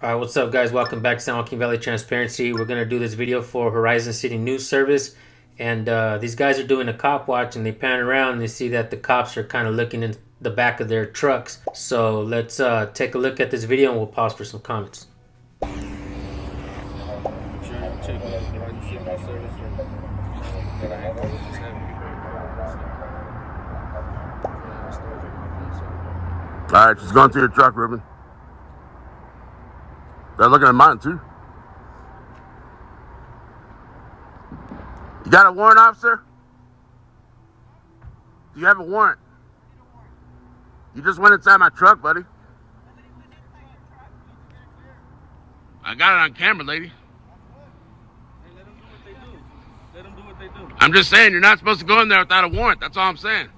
Alright, what's up guys? Welcome back to San Joaquin Valley Transparency. We're going to do this video for Horizon City News Service. And these guys are doing a cop watch and they pan around and they see that the cops are kind of looking in the back of their trucks. So let's take a look at this video and we'll pause for some comments. Alright, she's going through your truck, Ruben. They're looking at mine too. You got a warrant, officer? Do you have a warrant? You just went inside my truck, buddy. I got it on camera, lady. Let them do what they do. I'm just saying, you're not supposed to go in there without a warrant. That's all I'm saying.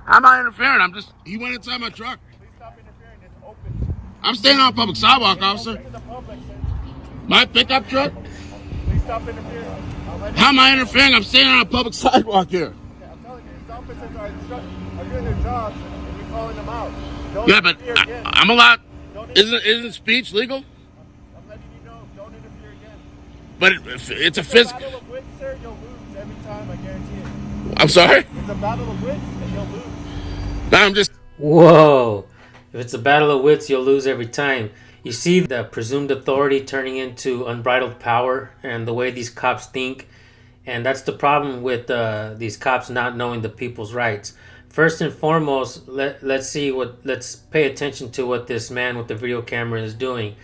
How am I interfering? He went inside my truck. Please stop interfering. It's open. I'm standing on a public sidewalk, officer. Open to the public, sir. My pickup truck? Please stop interfering. How am I interfering? I'm standing on a public sidewalk here. Yeah, I'm telling you, these officers are doing their jobs and you're calling them out. Don't Yeah, but interfere again. I'm allowed. Don't Isn't speech legal? I'm letting you know, don't interfere again. But it's a It's a physical. battle of wits, sir. You'll lose every time, I guarantee it. I'm sorry? It's a battle of wits and you'll lose. No, I'm just. Whoa! If it's a battle of wits, you'll lose every time. You see the presumed authority turning into unbridled power and the way these cops think. And that's the problem with these cops not knowing the people's rights. First and foremost, let's pay attention to what this man with the video camera is doing.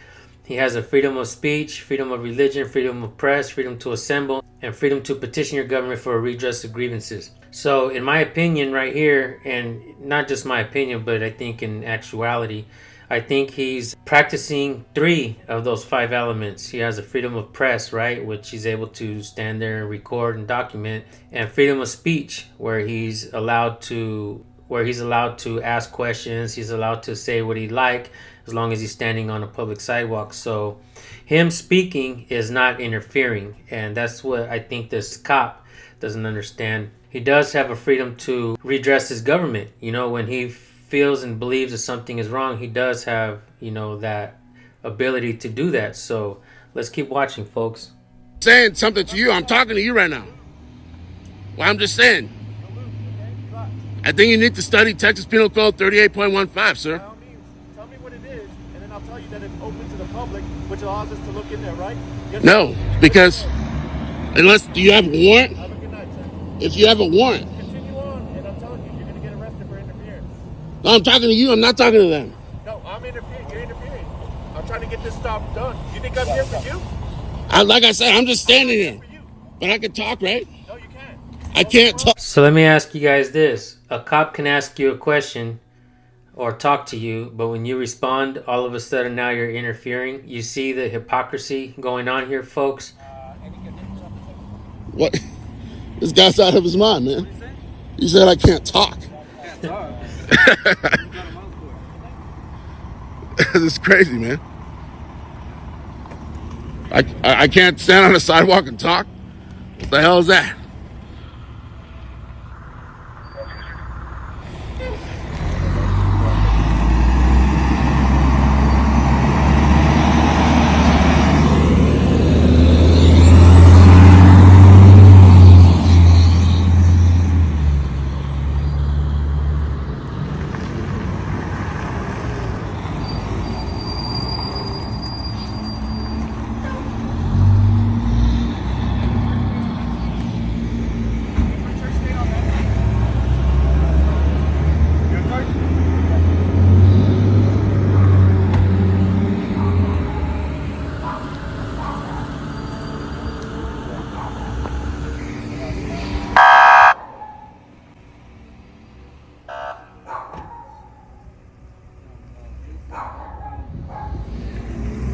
He has a freedom of speech, freedom of religion, freedom of press, freedom to assemble, and freedom to petition your government for a redress of grievances. So in my opinion right here, and not just my opinion, but I think in actuality, I think he's practicing 3 of those 5 elements. He has a freedom of press, right, which he's able to stand there and record and document, and freedom of speech, where he's allowed to ask questions, he's allowed to say what he'd like, as long as he's standing on a public sidewalk. So him speaking is not interfering, and that's what I think this cop doesn't understand. He does have a freedom to redress his government. You know, when he feels and believes that something is wrong, he does have, you know, that ability to do that. So let's keep watching, folks. Saying something to you. I'm talking to you right now. Well, I'm just saying. I think you need to study Texas Penal Code 38.15, sir. By all means, tell me what it is, and then I'll tell you that it's open to the public, which allows us to look in there, right? Yes, No, because do you have a warrant? Have a good night, sir. If you have a warrant. Continue on, and I'm telling you, you're going to get arrested for interference. No, I'm talking to you. I'm not talking to them. No, I'm interfering. You're interfering. I'm trying to get this stuff done. You think I'm here for you? Like I said, I'm just standing here. For you? But I can talk, right? No, you can't. I can't talk. So let me ask you guys this. A cop can ask you a question or talk to you, but when you respond, all of a sudden now you're interfering. You see the hypocrisy going on here, folks? What? This guy's out of his mind, man. He said I can't talk. This is crazy, man. I can't stand on the sidewalk and talk? What the hell is that?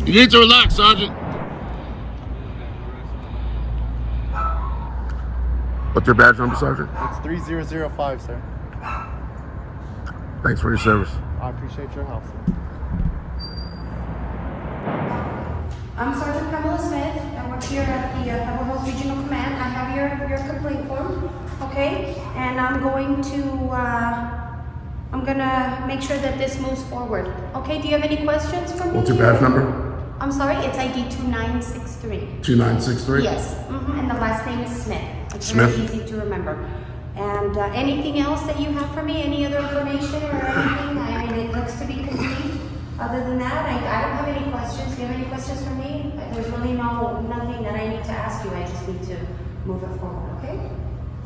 You need to relax, Sergeant. What's your badge number, Sergeant? It's 3005, sir. Thanks for your service. I appreciate your help, sir. I'm Sergeant Pamela Smith. I work here at the Pebble Hills Regional Command. I have your complaint form, okay? And I'm going to I'm gonna make sure that this moves forward. Okay, do you have any questions for me? What's your badge number? I'm sorry, it's ID 2963. 2963? Yes, and the last name is Smith. It's Smith? very easy to remember. And anything else that you have for me? Any other information or anything? I mean, it looks to be complete. Other than that, I don't have any questions. Do you have any questions for me? There's really nothing that I need to ask you. I just need to move it forward, okay?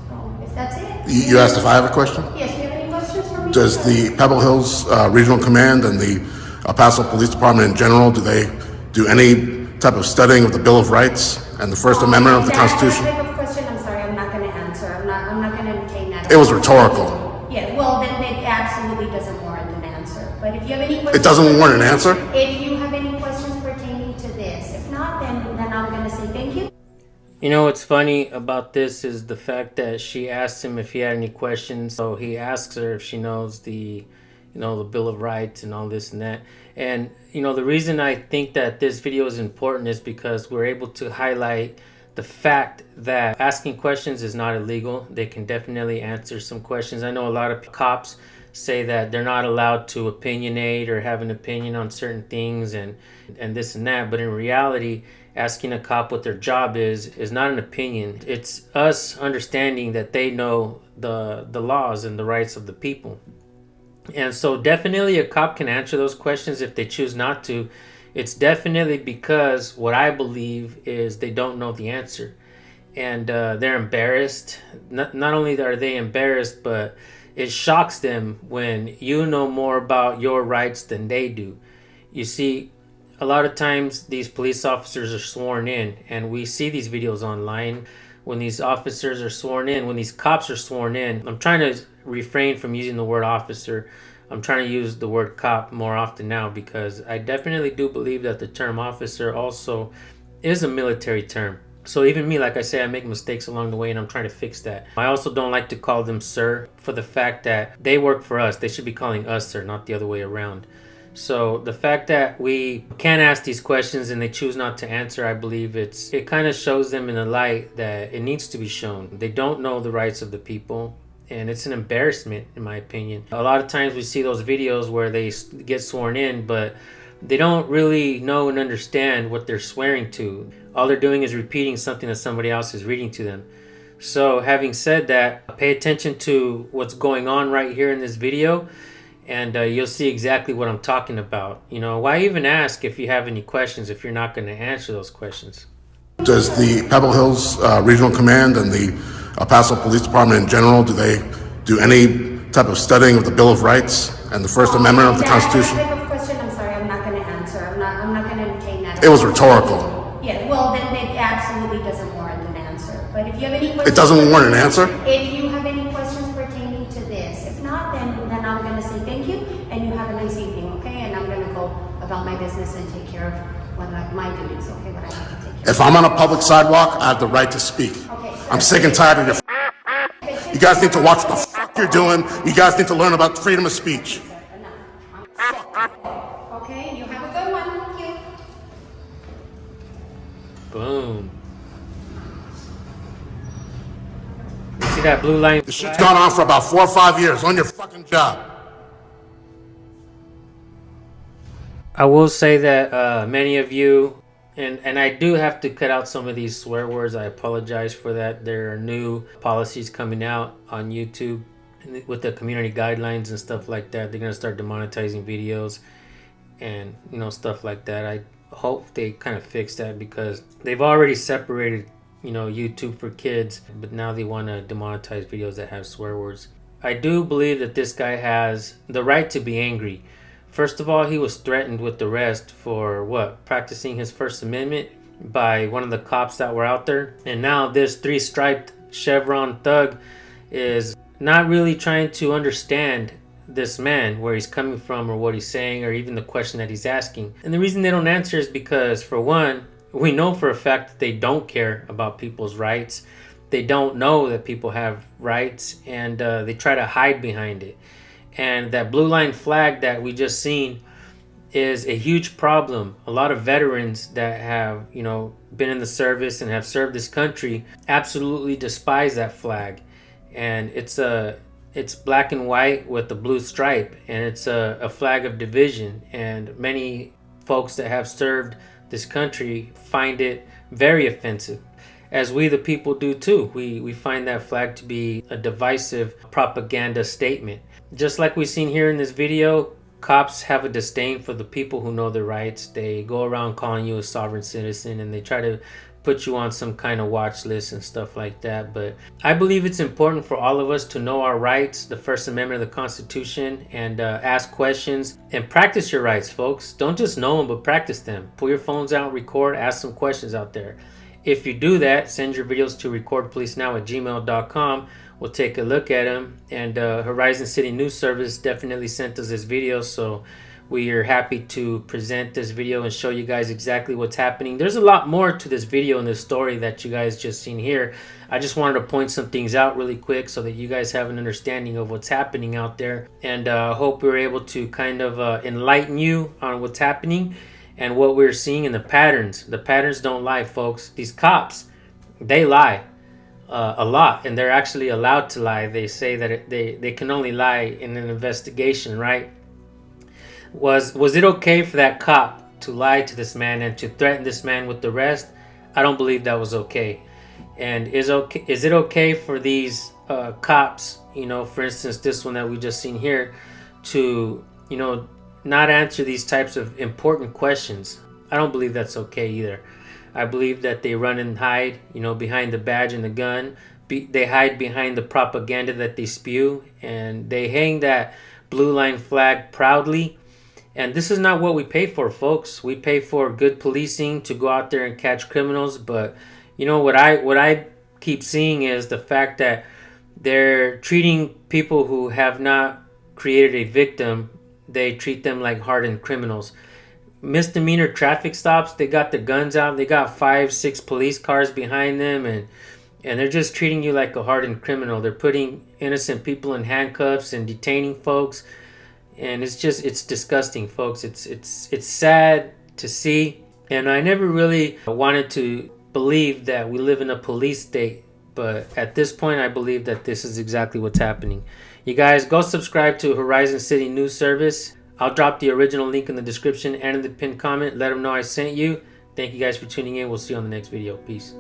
So if that's it. You asked if I have a question? Yes, do you have any questions for me? Does the Pebble Hills Regional Command and the El Paso Police Department in general, do they do any type of studying of the Bill of Rights and the First Amendment of the Constitution? That type of question, I'm sorry, I'm not going to answer. I'm not going to entertain that. It was rhetorical. Yeah, well, then it absolutely doesn't warrant an answer. But if you have any questions... It doesn't warrant an answer? If you have any questions pertaining to this. If not, then I'm going to say thank you. You know what's funny about this is the fact that she asked him if he had any questions. So he asks her if she knows the Bill of Rights and all this and that. And, the reason I think that this video is important is because we're able to highlight the fact that asking questions is not illegal. They can definitely answer some questions. I know a lot of cops say that they're not allowed to opinionate or have an opinion on certain things and this and that. But in reality, asking a cop what their job is not an opinion. It's us understanding that they know the laws and the rights of the people. And so definitely a cop can answer those questions if they choose not to. It's definitely because what I believe is they don't know the answer. And they're embarrassed. Not only are they embarrassed, but it shocks them when you know more about your rights than they do. You see, a lot of times these police officers are sworn in, and we see these videos online when these officers are sworn in, when these cops are sworn in. I'm trying to refrain from using the word officer. I'm trying to use the word cop more often now because I definitely do believe that the term officer also is a military term. So even me, like I say, I make mistakes along the way and I'm trying to fix that. I also don't like to call them sir for the fact that they work for us. They should be calling us sir, not the other way around. So the fact that we can ask these questions and they choose not to answer, I believe it kind of shows them in a light that it needs to be shown. They don't know the rights of the people, and it's an embarrassment in my opinion. A lot of times we see those videos where they get sworn in, but they don't really know and understand what they're swearing to. All they're doing is repeating something that somebody else is reading to them. So having said that, pay attention to what's going on right here in this video, and you'll see exactly what I'm talking about. Why even ask if you have any questions if you're not going to answer those questions? Does the Pebble Hills Regional Command and the El Paso Police Department in general, do they do any type of studying of the Bill of Rights and the First Amendment of the Constitution? That type of question, I'm sorry, I'm not going to answer. I'm not going to entertain that. It was rhetorical. Yeah, well, then it absolutely doesn't warrant an answer. But if you have any questions... It doesn't warrant an answer? If you have any questions pertaining to this. If not, then I'm going to say thank you, and you have a nice evening, okay? And I'm going to go about my business and take care of my duties, okay? What I have to take care of. If I'm on a public sidewalk, I have the right to speak. Okay, sir. I'm sick and tired of your You guys need to watch what the you're doing. You guys need to learn about freedom of speech. Okay, you have a good one. Thank you. Boom. You see that blue line? This shit's gone on for about 4 or 5 years. On your fucking job. I will say that many of you, and I do have to cut out some of these swear words. I apologize for that. There are new policies coming out on YouTube with the community guidelines and stuff like that. They're going to start demonetizing videos and stuff like that. I hope they kind of fix that because they've already separated YouTube for kids, but now they want to demonetize videos that have swear words. I do believe that this guy has the right to be angry. First of all, he was threatened with arrest for practicing his First Amendment by one of the cops that were out there. And now this 3-striped chevron thug is not really trying to understand this man, where he's coming from or what he's saying or even the question that he's asking. And the reason they don't answer is because, for one, we know for a fact that they don't care about people's rights. They don't know that people have rights, and they try to hide behind it. And that blue line flag that we just seen is a huge problem. A lot of veterans that have, been in the service and have served this country absolutely despise that flag. And it's a it's black and white with a blue stripe, and it's a flag of division. And many folks that have served this country find it very offensive, as we the people do too. We find that flag to be a divisive propaganda statement. Just like we've seen here in this video, cops have a disdain for the people who know their rights. They go around calling you a sovereign citizen, and they try to put you on some kind of watch list and stuff like that. But I believe it's important for all of us to know our rights, the First Amendment of the Constitution, and ask questions and practice your rights, folks. Don't just know them, but practice them. Pull your phones out, record, ask some questions out there. If you do that, send your videos to recordpolicenow@gmail.com. We'll take a look at them. And Horizon City News Service definitely sent us this video, so we are happy to present this video and show you guys exactly what's happening. There's a lot more to this video and this story that you guys just seen here. I just wanted to point some things out really quick so that you guys have an understanding of what's happening out there. And I hope we're able to kind of enlighten you on what's happening and what we're seeing in the patterns. The patterns don't lie, folks. These cops, they lie a lot, and they're actually allowed to lie. They say that they can only lie in an investigation, right? Was it okay for that cop to lie to this man and to threaten this man with arrest? I don't believe that was okay. And is it okay for these cops, you know, for instance, this one that we just seen here, to, you know, not answer these types of important questions? I don't believe that's okay either. I believe that they run and hide, you know, behind the badge and the gun. They hide behind the propaganda that they spew, and they hang that blue line flag proudly. And this is not what we pay for, folks. We pay for good policing to go out there and catch criminals. But you know what I keep seeing is the fact that they're treating people who have not created a victim, they treat them like hardened criminals. Misdemeanor traffic stops, they got the guns out, they got 5-6 police cars behind them, and they're just treating you like a hardened criminal. They're putting innocent people in handcuffs and detaining folks. And it's disgusting, folks. It's sad to see. And I never really wanted to believe that we live in a police state, but at this point I believe that this is exactly what's happening. You guys go subscribe to Horizon City News Service. I'll drop the original link in the description and in the pinned comment. Let them know I sent you. Thank you guys for tuning in. We'll see you on the next video. Peace.